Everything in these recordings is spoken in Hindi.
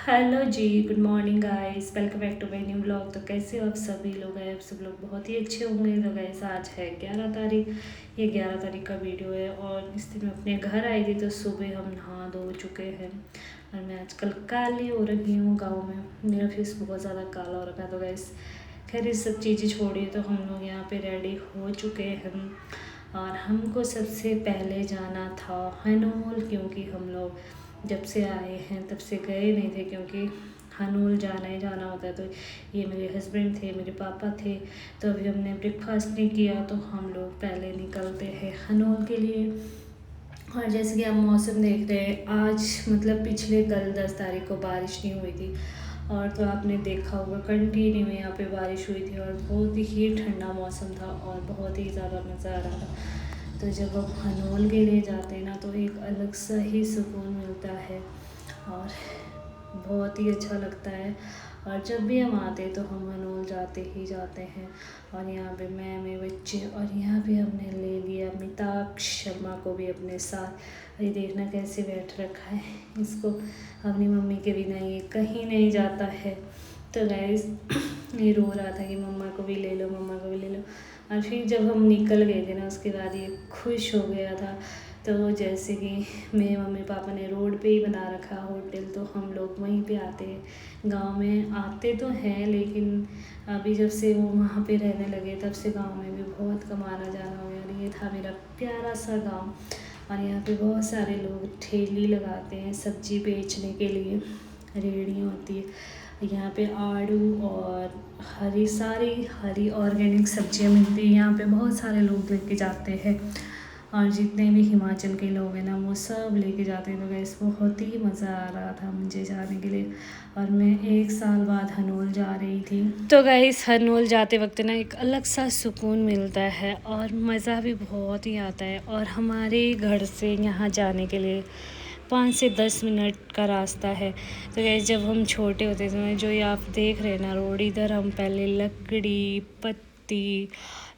हेलो जी, good morning guys, welcome back to my new blog. तो कैसे हो आप सभी लोग हैं? आप सब लोग बहुत ही अच्छे होंगे। तो गाइस आज है 11 तारीख। ये 11 तारीख का वीडियो है और इस दिन मैं अपने घर आई थी। तो सुबह हम नहा धो चुके हैं और मैं आजकल काली हो रही हूँ। गाँव में मेरा फेस बहुत ज़्यादा काला हो रखा है। तो गाइस खैर ये सब चीज़ें छोड़िए, तो हम लोग यहाँ पे रेडी हो चुके हैं और हमको सबसे पहले जाना था हनोल, क्योंकि हम लोग जब से आए हैं तब से गए नहीं थे, क्योंकि हनोल जाना ही जाना होता है। तो ये मेरे हस्बैंड थे, मेरे पापा थे। तो अभी हमने ब्रेकफास्ट नहीं किया, तो हम लोग पहले निकलते हैं हनोल के लिए। और जैसे कि आप मौसम देख रहे हैं, आज मतलब पिछले कल 10 तारीख को बारिश नहीं हुई थी, और तो आपने देखा होगा कंटिन्यू यहाँ पे बारिश हुई थी और बहुत ही ठंडा मौसम था और बहुत ही ज़्यादा मज़ा आ रहा था। तो जब हम हनोल के लिए जाते हैं ना, तो एक अलग सा ही सुकून मिलता है और बहुत ही अच्छा लगता है। और जब भी हम आते हैं तो हम हनोल जाते ही जाते हैं। और यहाँ पे मैं, मेरे बच्चे, और यहाँ पे हमने ले लिया अमिताभ शर्मा को भी अपने साथ। ये देखना कैसे बैठ रखा है, इसको अपनी मम्मी के बिना ये कहीं नहीं जाता है। तो गाइस ये रो रहा था कि मम्मा को भी ले लो, मम्मा को भी ले लो। और फिर जब हम निकल गए थे ना, उसके बाद ये खुश हो गया था। तो जैसे कि मेरे मम्मी पापा ने रोड पे ही बना रखा होटल, तो हम लोग वहीं पे आते हैं। गांव में आते तो हैं, लेकिन अभी जब से वो वहाँ पे रहने लगे तब से गांव में भी बहुत कम आना जाना हो गया। और ये था मेरा प्यारा सा गांव। और यहाँ पे बहुत सारे लोग ठेली लगाते हैं सब्जी बेचने के लिए, रेहड़ी होती है। यहाँ पे आड़ू और सारी हरी ऑर्गेनिक सब्जियाँ मिलती हैं। यहाँ पे बहुत सारे लोग लेके जाते हैं और जितने भी हिमाचल के लोग हैं ना, वो सब लेके जाते हैं। तो गैस बहुत ही मज़ा आ रहा था मुझे जाने के लिए। और मैं 1 साल बाद हनोल जा रही थी। तो गाइस हनोल जाते वक्त ना एक अलग सा सुकून मिलता है और मज़ा भी बहुत ही आता है। और हमारे घर से यहाँ जाने के लिए 5 से 10 मिनट का रास्ता है। तो गैस जब हम छोटे होते थे ना, जो ये आप देख रहे हैं ना रोड, इधर हम पहले लकड़ी, पत्ती,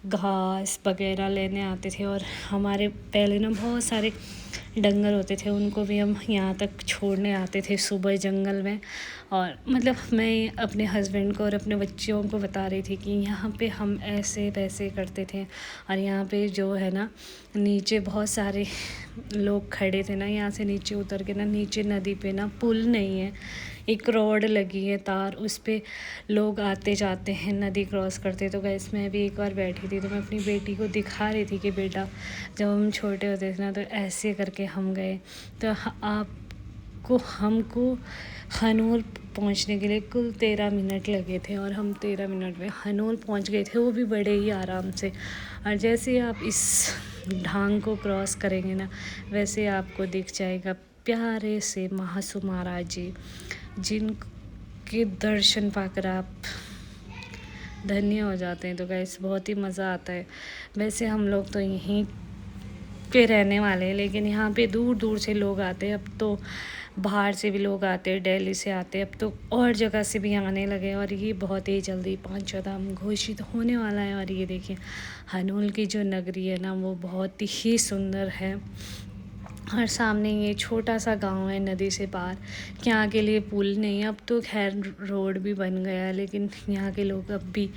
घास वगैरह लेने आते थे। और हमारे पहले ना बहुत सारे डंगर होते थे, उनको भी हम यहाँ तक छोड़ने आते थे सुबह जंगल में। और मतलब मैं अपने हस्बैंड को और अपने बच्चों को बता रही थी कि यहाँ पे हम ऐसे वैसे करते थे। और यहाँ पे जो है ना, नीचे बहुत सारे लोग खड़े थे ना, यहाँ से नीचे उतर के ना, नीचे नदी पे ना पुल नहीं है, एक रोड लगी है तार, उस पे लोग आते जाते हैं, नदी क्रॉस करते। तो गैस मैं भी एक बार बैठी थी, तो मैं अपनी बेटी को दिखा रही थी कि बेटा जब हम छोटे होते थे ना, तो ऐसे करके हम गए। तो आपको हमको हनोल पहुंचने के लिए कुल 13 मिनट लगे थे और हम 13 मिनट में हनोल पहुंच गए थे, वो भी बड़े ही आराम से। और जैसे आप इस ढांग को क्रॉस करेंगे ना, वैसे आपको दिख जाएगा प्यारे से महासू महाराज जी, जिनके दर्शन पाकर आप धन्य हो जाते हैं। तो गाइस बहुत ही मज़ा आता है। वैसे हम लोग तो यहीं पे रहने वाले हैं, लेकिन यहाँ पे दूर दूर से लोग आते हैं। अब तो बाहर से भी लोग आते हैं, दिल्ली से आते हैं, अब तो और जगह से भी आने लगे। और ये बहुत ही जल्दी 5 घोषित होने वाला है। और ये देखिए हनोल की जो नगरी है ना, वो बहुत ही सुंदर है। और सामने ये छोटा सा गांव है नदी से पार। यहाँ के लिए पुल नहीं है, अब तो खैर रोड भी बन गया है, लेकिन यहाँ के लोग अब भी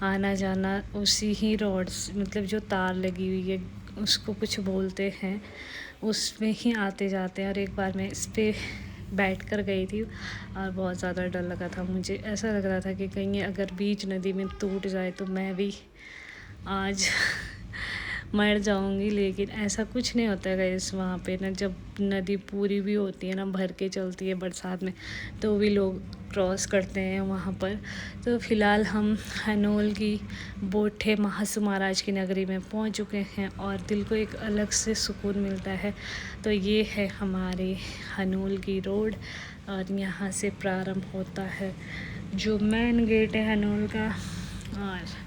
आना जाना उसी ही रोड, मतलब जो तार लगी हुई है उसको कुछ बोलते हैं, उसमें ही आते जाते हैं। और एक बार मैं इस पर बैठ कर गई थी और बहुत ज़्यादा डर लगा था मुझे। ऐसा लग रहा था कि कहीं अगर बीच नदी में टूट जाए तो मैं भी आज मर जाऊंगी। लेकिन ऐसा कुछ नहीं होता है गाइस वहाँ पे ना, जब नदी पूरी भी होती है ना, भर के चलती है बरसात में, तो भी लोग क्रॉस करते हैं वहाँ पर। तो फ़िलहाल हम हनोल की बोठे महासू महाराज की नगरी में पहुँच चुके हैं और दिल को एक अलग से सुकून मिलता है। तो ये है हमारे हनोल की रोड और यहाँ से प्रारंभ होता है जो मेन गेट है हनोल का। और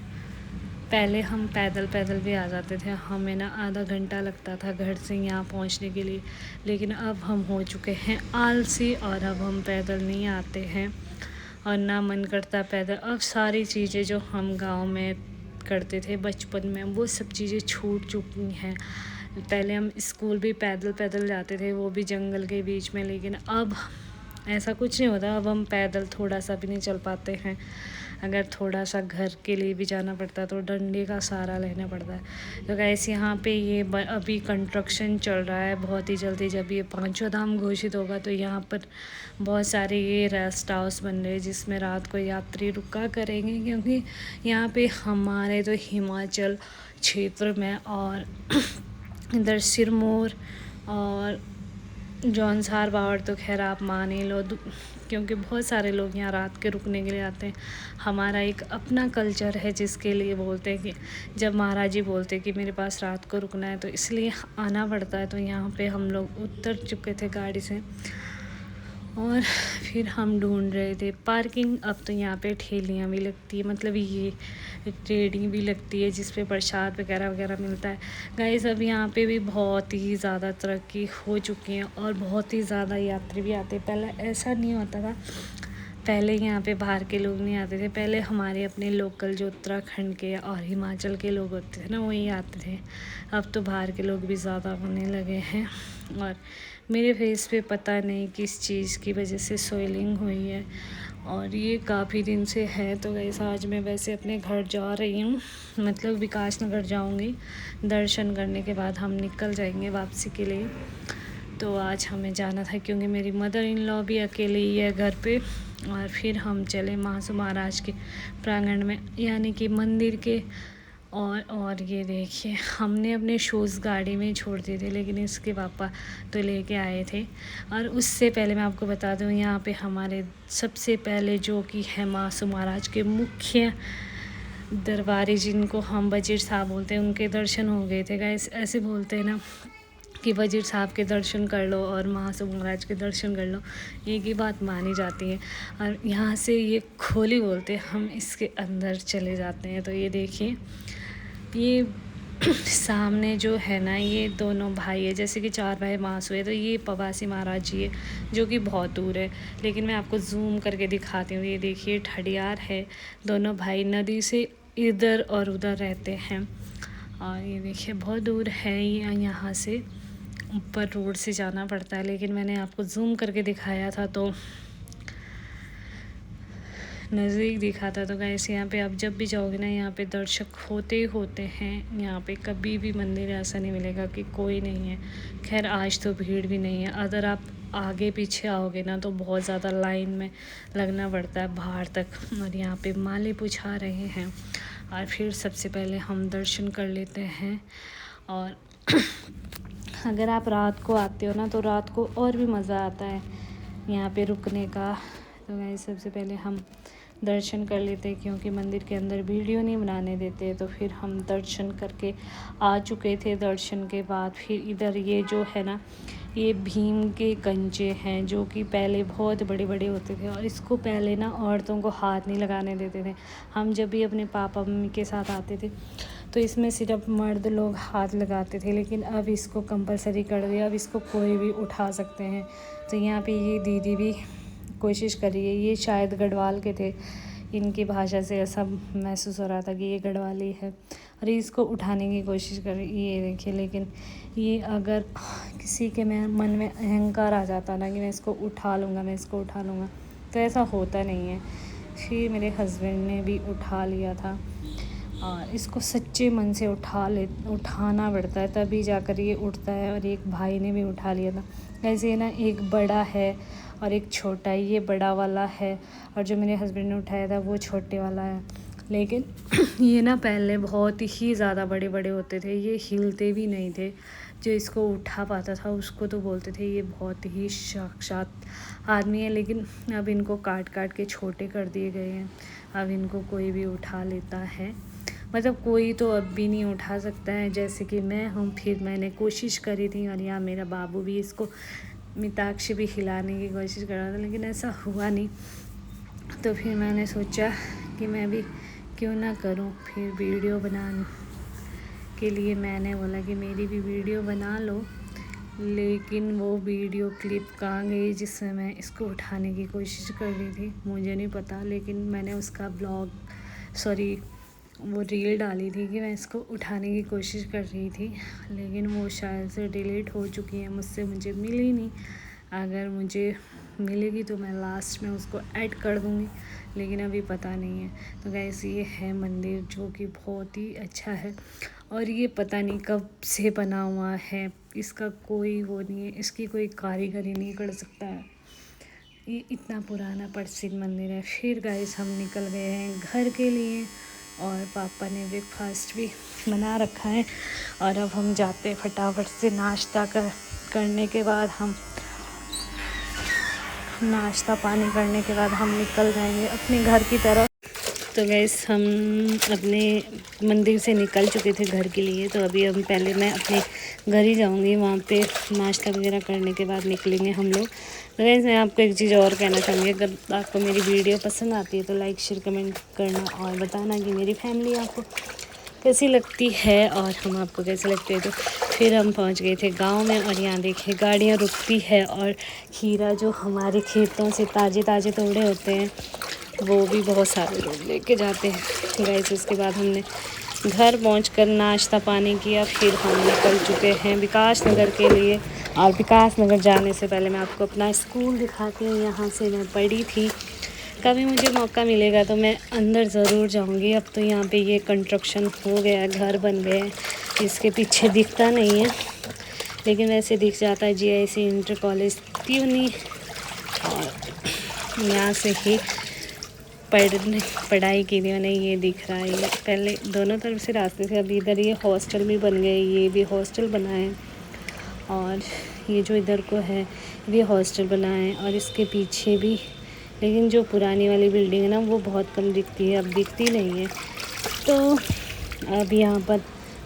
पहले हम पैदल पैदल भी आ जाते थे, हमें ना आधा घंटा लगता था घर से यहाँ पहुँचने के लिए। लेकिन अब हम हो चुके हैं आलसी और अब हम पैदल नहीं आते हैं और ना मन करता पैदल। अब सारी चीज़ें जो हम गांव में करते थे बचपन में, वो सब चीज़ें छूट चुकी हैं। पहले हम स्कूल भी पैदल पैदल जाते थे, वो भी जंगल के बीच में, लेकिन अब ऐसा कुछ नहीं होता। अब हम पैदल थोड़ा सा भी नहीं चल पाते हैं, अगर थोड़ा सा घर के लिए भी जाना पड़ता है तो डंडे का सहारा लेना पड़ता है। तो गाइस यहाँ पे ये अभी कंस्ट्रक्शन चल रहा है। बहुत ही जल्दी जब ये पांचों धाम घोषित होगा तो यहाँ पर बहुत सारे ये रेस्ट हाउस बन रहे हैं जिसमें रात को यात्री रुका करेंगे, क्योंकि यहाँ पे हमारे तो हिमाचल क्षेत्र में और इधर सिरमौर और जौनसार बावड़ तो खैर आप मान ही लो, क्योंकि बहुत सारे लोग यहाँ रात के रुकने के लिए आते हैं। हमारा एक अपना कल्चर है जिसके लिए बोलते हैं कि जब महाराज जी बोलते हैं कि मेरे पास रात को रुकना है तो इसलिए आना पड़ता है। तो यहाँ पे हम लोग उतर चुके थे गाड़ी से और फिर हम ढूंढ रहे थे पार्किंग। अब तो यहाँ पे ठेलियाँ भी लगती है, मतलब ये रेडी भी लगती है जिस पे प्रसाद वगैरह वगैरह मिलता है। गाइस अब यहाँ पे भी बहुत ही ज़्यादा तरक्की हो चुकी है और बहुत ही ज़्यादा यात्री भी आते हैं। पहले ऐसा नहीं होता था, पहले यहाँ पे बाहर के लोग नहीं आते थे। पहले हमारे अपने लोकल जो उत्तराखंड के और हिमाचल के लोग होते थे ना, वही आते थे। अब तो बाहर के लोग भी ज़्यादा होने लगे हैं और मेरे फेस पे पता नहीं किस चीज़ की वजह से सोइलिंग हुई है और ये काफ़ी दिन से है। तो गाइस आज मैं वैसे अपने घर जा रही हूँ, मतलब विकास नगर जाऊँगी। दर्शन करने के बाद हम निकल जाएंगे वापसी के लिए। तो आज हमें जाना था क्योंकि मेरी मदर इन लॉ भी अकेले ही है घर पे। और फिर हम चले महासू महाराज के प्रांगण में, यानी कि मंदिर के। और ये देखिए हमने अपने शूज़ गाड़ी में छोड़ दिए थे, लेकिन इसके पापा तो लेके आए थे। और उससे पहले मैं आपको बता दूं, यहाँ पे हमारे सबसे पहले जो कि है महासू महाराज के मुख्य दरबारी, जिनको हम वजीर साहब बोलते हैं, उनके दर्शन हो गए थे। गाइस ऐसे बोलते हैं ना कि वजीर साहब के दर्शन कर लो और महासू महाराज के दर्शन कर लो, एक ही बात मानी जाती है। और यहाँ से ये खोली बोलते हैं, हम इसके अंदर चले जाते हैं। तो ये देखिए ये सामने जो है ना, ये दोनों भाई है, जैसे कि चार भाई महासू है, तो ये पवासी महाराज जी है जो कि बहुत दूर है, लेकिन मैं आपको जूम करके दिखाती हूँ। ये देखिए ठडियार है, दोनों भाई नदी से इधर और उधर रहते हैं। और ये देखिए बहुत दूर है, ये यहाँ से ऊपर रोड से जाना पड़ता है, लेकिन मैंने आपको जूम करके दिखाया था तो नज़दीक दिखा था। तो गाइस यहाँ पे आप जब भी जाओगे ना, यहाँ पे दर्शक होते होते हैं। यहाँ पे कभी भी मंदिर ऐसा नहीं मिलेगा कि कोई नहीं है। खैर आज तो भीड़ भी नहीं है, अगर आप आगे पीछे आओगे ना तो बहुत ज़्यादा लाइन में लगना पड़ता है बाहर तक। और यहाँ पे माले पुछा रहे हैं और फिर सबसे पहले हम दर्शन कर लेते हैं। और अगर आप रात को आते हो ना तो रात को और भी मज़ा आता है यहाँ पे रुकने का। तो गाइस सबसे पहले हम दर्शन कर लेते हैं, क्योंकि मंदिर के अंदर वीडियो नहीं बनाने देते। तो फिर हम दर्शन करके आ चुके थे। दर्शन के बाद फिर इधर ये जो है ना, ये भीम के कंचे हैं जो कि पहले बहुत बड़े बड़े होते थे और इसको पहले ना औरतों को हाथ नहीं लगाने देते थे। हम जब भी अपने पापा मम्मी के साथ आते थे तो इसमें सिर्फ मर्द लोग हाथ लगाते थे, लेकिन अब इसको कंपलसरी कर दिया, अब इसको कोई भी उठा सकते हैं। तो यहाँ पे ये दीदी भी कोशिश कर रही है, ये शायद गढ़वाल के थे, इनकी भाषा से ऐसा महसूस हो रहा था कि ये गढ़वाली है और इसको उठाने की कोशिश कर रही है। ये देखिए, लेकिन ये अगर किसी के मन में अहंकार आ जाता ना कि मैं इसको उठा लूँगा, मैं इसको उठा लूँगा, तो ऐसा होता नहीं है। फिर मेरे हस्बैंड ने भी उठा लिया था और इसको सच्चे मन से उठाना पड़ता है, तभी जाकर ये उठता है। और एक भाई ने भी उठा लिया था। ऐसे ना एक बड़ा है और एक छोटा है, ये बड़ा वाला है और जो मेरे हस्बैंड ने उठाया था वो छोटे वाला है। लेकिन ये ना पहले बहुत ही ज़्यादा बड़े बड़े होते थे, ये हिलते भी नहीं थे। जो इसको उठा पाता था उसको तो बोलते थे ये बहुत ही साक्षात आदमी है। लेकिन अब इनको काट काट के छोटे कर दिए गए हैं, अब इनको कोई भी उठा लेता है। मतलब कोई तो अब भी नहीं उठा सकता है, जैसे कि मैं हूँ। फिर मैंने कोशिश करी थी और यहाँ मेरा बाबू भी, इसको मिताक्षी भी हिलाने की कोशिश कर रहा था, लेकिन ऐसा हुआ नहीं। तो फिर मैंने सोचा कि मैं भी क्यों ना करूं। फिर वीडियो बनाने के लिए मैंने बोला कि मेरी भी वीडियो बना लो, लेकिन वो वीडियो क्लिप कहाँ गई जिसमें मैं इसको उठाने की कोशिश कर रही थी, मुझे नहीं पता। लेकिन मैंने उसका वो रील डाली थी कि मैं इसको उठाने की कोशिश कर रही थी, लेकिन वो शायद से डिलीट हो चुकी है, मुझे मिली नहीं। अगर मुझे मिलेगी तो मैं लास्ट में उसको ऐड कर दूँगी, लेकिन अभी पता नहीं है। तो गाइस ये है मंदिर जो कि बहुत ही अच्छा है और ये पता नहीं कब से बना हुआ है, इसका कोई वो नहीं है, इसकी कोई कारीगरी नहीं कर सकता है। ये इतना पुराना प्रसिद्ध मंदिर है। फिर गाइस हम निकल गए हैं घर के लिए और पापा ने ब्रेकफास्ट भी बना रखा है और अब हम जाते हैं फटाफट से नाश्ता करने के बाद हम नाश्ता पानी करने के बाद हम निकल जाएंगे अपने घर की तरफ। तो गैस हम अपने मंदिर से निकल चुके थे घर के लिए, तो अभी हम पहले मैं अपने घर ही जाऊंगी, वहाँ पे नाश्ता वगैरह करने के बाद निकलेंगे हम लोग। तो गैस मैं आपको एक चीज़ और कहना चाहूँगी, अगर आपको मेरी वीडियो पसंद आती है तो लाइक शेयर कमेंट करना और बताना कि मेरी फैमिली आपको कैसी लगती है और हम आपको कैसे लगते हैं। तो फिर हम पहुंच गए थे गांव में और यहाँ देखिए गाड़ियाँ रुकती है और खीरा जो हमारे खेतों से ताज़े ताज़े तोड़े होते हैं वो भी बहुत सारे लोग लेके जाते हैं। गैस उसके बाद हमने घर पहुंचकर नाश्ता पानी किया, फिर हम निकल चुके हैं विकास नगर के लिए। और विकास नगर जाने से पहले मैं आपको अपना स्कूल दिखाती हूँ, यहाँ से मैं पढ़ी थी। कभी मुझे मौका मिलेगा तो मैं अंदर ज़रूर जाऊंगी। अब तो यहाँ पे ये कंस्ट्रक्शन हो गया, घर बन गए हैं, इसके पीछे दिखता नहीं है लेकिन वैसे दिख जाता है GIC इंटर कॉलेज त्यूनी। और यहाँ से ही पढ़ाई की थी मैंने, ये दिख रहा है। ये पहले दोनों तरफ से रास्ते थे, अभी इधर ये हॉस्टल भी बन गए, ये भी हॉस्टल बना है और ये जो इधर को है ये हॉस्टल बना है और इसके पीछे भी। लेकिन जो पुरानी वाली बिल्डिंग है ना वो बहुत कम दिखती है, अब दिखती नहीं है। तो अब यहाँ पर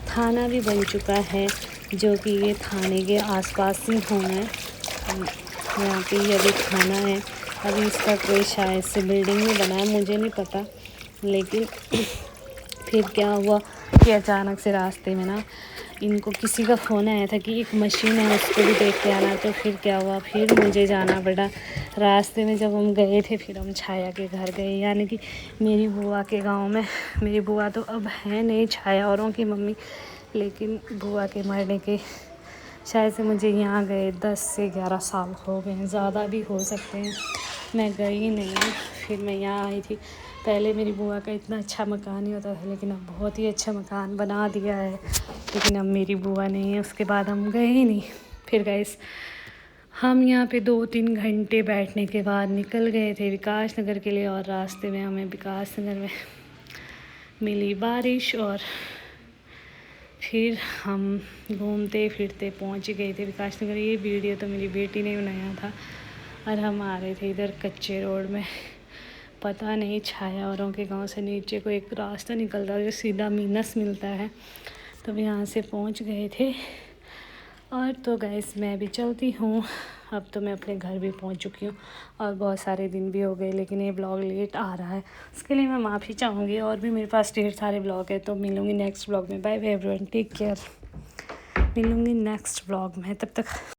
थाना भी बन चुका है जो कि ये थाने के आसपास ही होना है। यहाँ पे ये अभी थाना है, अभी इसका कोई शायद से बिल्डिंग नहीं बना है, मुझे नहीं पता। लेकिन फिर क्या हुआ कि अचानक से रास्ते में ना इनको किसी का फ़ोन आया था कि एक मशीन है उसको भी देख के आना। तो फिर क्या हुआ, फिर मुझे जाना पड़ा। रास्ते में जब हम गए थे फिर हम छाया के घर गए, यानी कि मेरी बुआ के गांव में। मेरी बुआ तो अब है नहीं, छाया औरों की मम्मी, लेकिन बुआ के मरने के शायद से मुझे यहाँ गए 10 से 11 साल हो गए हैं, ज़्यादा भी हो सकते हैं। मैं गई नहीं, फिर मैं यहाँ आई थी। पहले मेरी बुआ का इतना अच्छा मकान ही होता था, लेकिन अब बहुत ही अच्छा मकान बना दिया है। लेकिन अब मेरी बुआ नहीं है, उसके बाद हम गए ही नहीं। फिर गाइस हम यहाँ पे 2-3 घंटे बैठने के बाद निकल गए थे विकास नगर के लिए और रास्ते में हमें विकास नगर में मिली बारिश और फिर हम घूमते फिरते पहुँच गए थे विकास नगर। ये वीडियो तो मेरी बेटी ने बनाया था और हम आ रहे थे इधर कच्चे रोड में। पता नहीं छाया औरों के गांव से नीचे को एक रास्ता निकलता है जो सीधा मीनस मिलता है, तो यहाँ से पहुँच गए थे। और तो गैस मैं भी चलती हूँ, अब तो मैं अपने घर भी पहुँच चुकी हूँ और बहुत सारे दिन भी हो गए, लेकिन ये ब्लॉग लेट आ रहा है उसके लिए मैं माफ़ी चाहूँगी। और भी मेरे पास ढेर सारे ब्लॉग है, तो मिलूँगी नेक्स्ट ब्लॉग में। Bye bye everyone, take care. मिलूँगी नेक्स्ट ब्लॉग में, तब तक